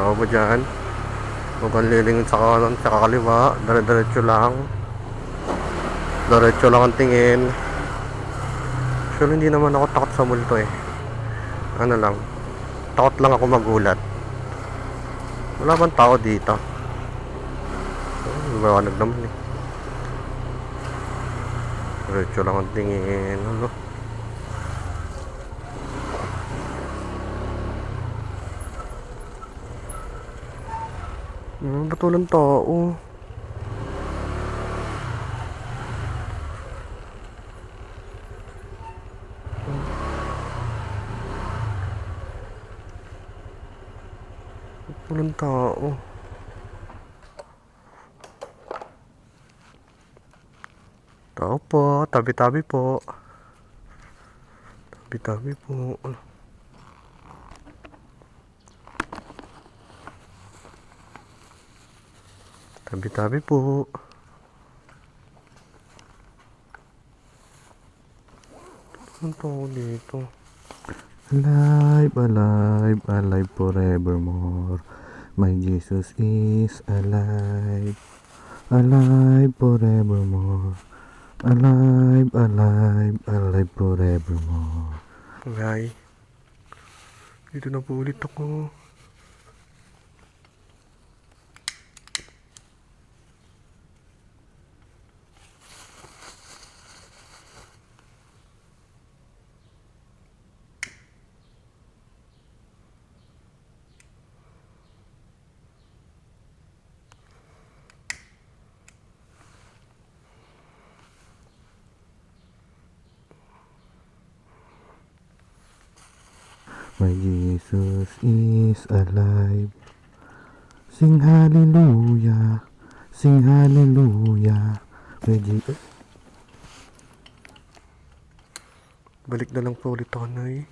Tao ba dyan? Huwag kang lilingin sa kanan, sa kaliwa. Dire-diretso lang. Diretso lang ang tingin. Actually, hindi naman ako takot sa multo eh. Ano lang. Takot lang ako magulat. Wala bang tao dito? Liwanag naman eh. Diretso lang ang tingin. Ano? Ba't walang tao? Ba't walang tao? Tao po, tabi-tabi po. Tabi-tabi po. Tabi-tabi po. Anong tao dito? Alive, alive, alive forevermore. My Jesus is alive. Alive forevermore. Alive, alive, alive forevermore. Ngay. Dito na po ulit ako. My Jesus is alive. Sing hallelujah. Sing hallelujah. My Jesus. Balik na lang po ulit ako, Nay.